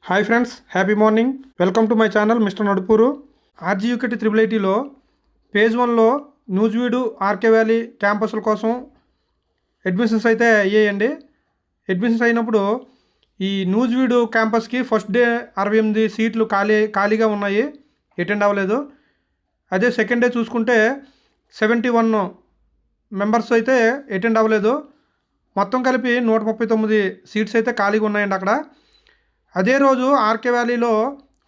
Hi friends, happy morning. Welcome to my channel mister Nadupuru. RGUKT IIITలో page 1లో Nuzvid RK valley క్యాంపస్ల కోసం admissions అయితే అయ్యాయండి. అడ్మిషన్స్ అయినప్పుడు ఈ నూజివీడు క్యాంపస్కి ఫస్ట్ డే 68 సీట్లు ఖాళీగా ఉన్నాయి, అటెండ్ అవ్వలేదు. అదే సెకండ్ డే చూసుకుంటే 71 మెంబర్స్ అయితే అటెండ్ అవ్వలేదు. మొత్తం కలిపి 139 సీట్స్ అయితే ఖాళీగా ఉన్నాయండి అక్కడ. అదే రోజు ఆర్కే వ్యాలీలో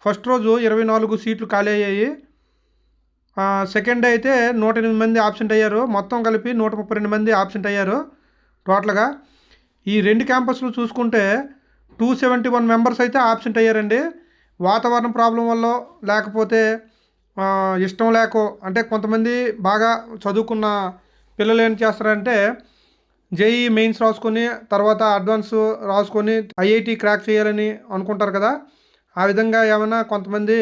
ఫస్ట్ రోజు 24 సీట్లు ఖాళీ అయ్యాయి. సెకండ్ డే అయితే 108 మంది ఆబ్సెంట్ అయ్యారు. మొత్తం కలిపి 132 మంది ఆబ్సెంట్ అయ్యారు టోటల్గా. ఈ రెండు క్యాంపస్లు చూసుకుంటే 271 మెంబర్స్ అయితే ఆబ్సెంట్ అయ్యారండి. వాతావరణ ప్రాబ్లం వల్ల, లేకపోతే ఇష్టం లేకో, అంటే కొంతమంది బాగా చదువుకున్న పిల్లలు ఏం చేస్తారంటే జేఈ మెయిన్స్ రాసుకొని తర్వాత అడ్వాన్స్ రాసుకొని ఐఐటి క్రాక్ చేయాలని అనుకుంటారు కదా. ఆ విధంగా ఏమైనా కొంతమంది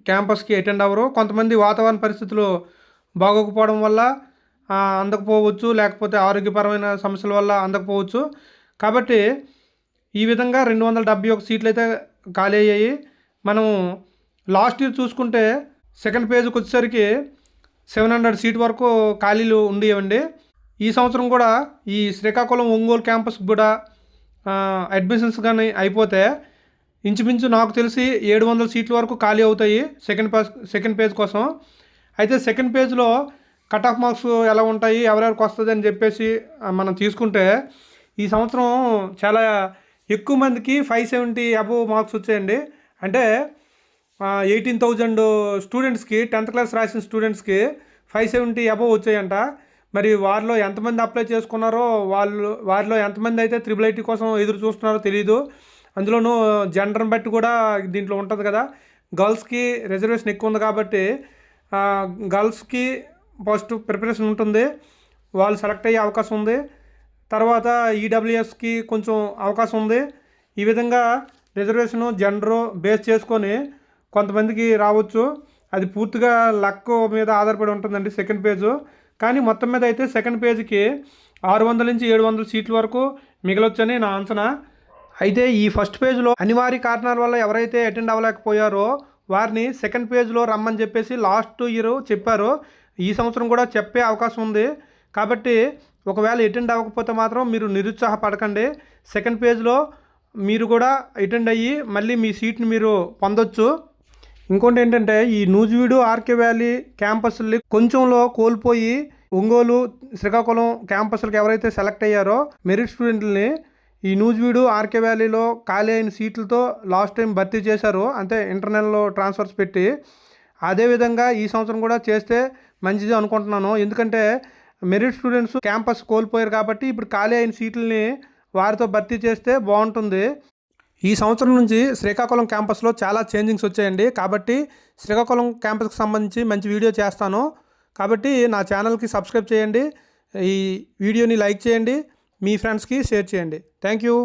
క్యాంపస్కి అటెండ్ అవ్వరు. కొంతమంది వాతావరణ పరిస్థితులు బాగోకపోవడం వల్ల అందకపోవచ్చు, లేకపోతే ఆరోగ్యపరమైన సమస్యల వల్ల అందకపోవచ్చు. కాబట్టి ఈ విధంగా 271 సీట్లు అయితే ఖాళీ అయ్యాయి. మనం లాస్ట్ ఇయర్ చూసుకుంటే సెకండ్ పేజ్కి వచ్చేసరికి 700 సీట్ వరకు ఖాళీలు ఉండేవండి. ఈ సంవత్సరం కూడా ఈ శ్రీకాకుళం ఒంగోలు క్యాంపస్ కూడా అడ్మిషన్స్ కానీ అయిపోతే ఇంచుమించు నాకు తెలిసి 700 సీట్ల వరకు ఖాళీ అవుతాయి సెకండ్ పేజ్ కోసం. అయితే సెకండ్ పేజ్లో కట్ ఆఫ్ మార్క్స్ ఎలా ఉంటాయి, ఎవరెవరికి వస్తుంది అని చెప్పేసి మనం తీసుకుంటే ఈ సంవత్సరం చాలా ఎక్కువ మందికి 570 అబోవ్ మార్క్స్ వచ్చాయండి. అంటే 18,000 స్టూడెంట్స్కి 10th క్లాస్ రాసిన స్టూడెంట్స్కి 570 అబోవ్ వచ్చాయంట. మరి వారిలో ఎంతమంది అప్లై చేసుకున్నారో, వారిలో ఎంతమంది అయితే IIIT కోసం ఎదురు చూస్తున్నారో తెలియదు. అందులోనూ జెండర్ని బట్టి కూడా దీంట్లో ఉంటుంది కదా. గర్ల్స్కి రిజర్వేషన్ ఎక్కువ ఉంది కాబట్టి గర్ల్స్కి ఫస్ట్ ప్రిపరేషన్ ఉంటుంది, వాళ్ళు సెలెక్ట్ అయ్యే అవకాశం ఉంది. తర్వాత ఈడబ్ల్యూఎస్కి కొంచెం అవకాశం ఉంది. ఈ విధంగా రిజర్వేషను జెండరు బేస్ చేసుకొని కొంతమందికి రావచ్చు. అది పూర్తిగా లక్ మీద ఆధారపడి ఉంటుందండి సెకండ్ పేజు. కానీ మొత్తం మీద అయితే సెకండ్ పేజ్కి 600 నుంచి 700 సీట్ల వరకు మిగలొచ్చని నా అంచనా. అయితే ఈ ఫస్ట్ పేజ్లో అనివార్య కారణాల వల్ల ఎవరైతే అటెండ్ అవ్వలేకపోయారో వారిని సెకండ్ పేజ్లో రమ్మని చెప్పేసి లాస్ట్ ఇయర్ చెప్పారు. ఈ సంవత్సరం కూడా చెప్పే అవకాశం ఉంది. కాబట్టి ఒకవేళ అటెండ్ అవ్వకపోతే మాత్రం మీరు నిరుత్సాహపడకండి. సెకండ్ పేజ్లో మీరు కూడా అటెండ్ అయ్యి మళ్ళీ మీ సీట్ని మీరు పొందొచ్చు. ఇంకోటి ఏంటంటే ఈ నూజివీడు ఆర్కే వ్యాలీ క్యాంపస్ని కొంచెంలో కోల్పోయి ఒంగోలు శ్రీకాకుళం క్యాంపస్లకు ఎవరైతే సెలెక్ట్ అయ్యారో మెరిట్ స్టూడెంట్లని ఈ నూజివీడు ఆర్కే వ్యాలీలో ఖాళీ అయిన సీట్లతో లాస్ట్ టైం భర్తీ చేశారు, అంటే ఇంటర్నల్లో ట్రాన్స్ఫర్స్ పెట్టి. అదేవిధంగా ఈ సంవత్సరం కూడా చేస్తే మంచిది అనుకుంటున్నాను. ఎందుకంటే మెరిట్ స్టూడెంట్స్ క్యాంపస్ కోల్పోయారు కాబట్టి ఇప్పుడు ఖాళీ అయిన సీట్లని వారితో భర్తీ చేస్తే బాగుంటుంది. ఈ సంవత్సరం నుంచి శ్రీకాకుళం క్యాంపస్లో చాలా చేంజింగ్స్ వచ్చాయండి. కాబట్టి శ్రీకాకుళం క్యాంపస్కి సంబంధించి మంచి వీడియో చేస్తాను. కాబట్టి నా ఛానల్కి సబ్స్క్రైబ్ చేయండి, ఈ వీడియోని లైక్ చేయండి, మీ ఫ్రెండ్స్కి షేర్ చేయండి. Thank you.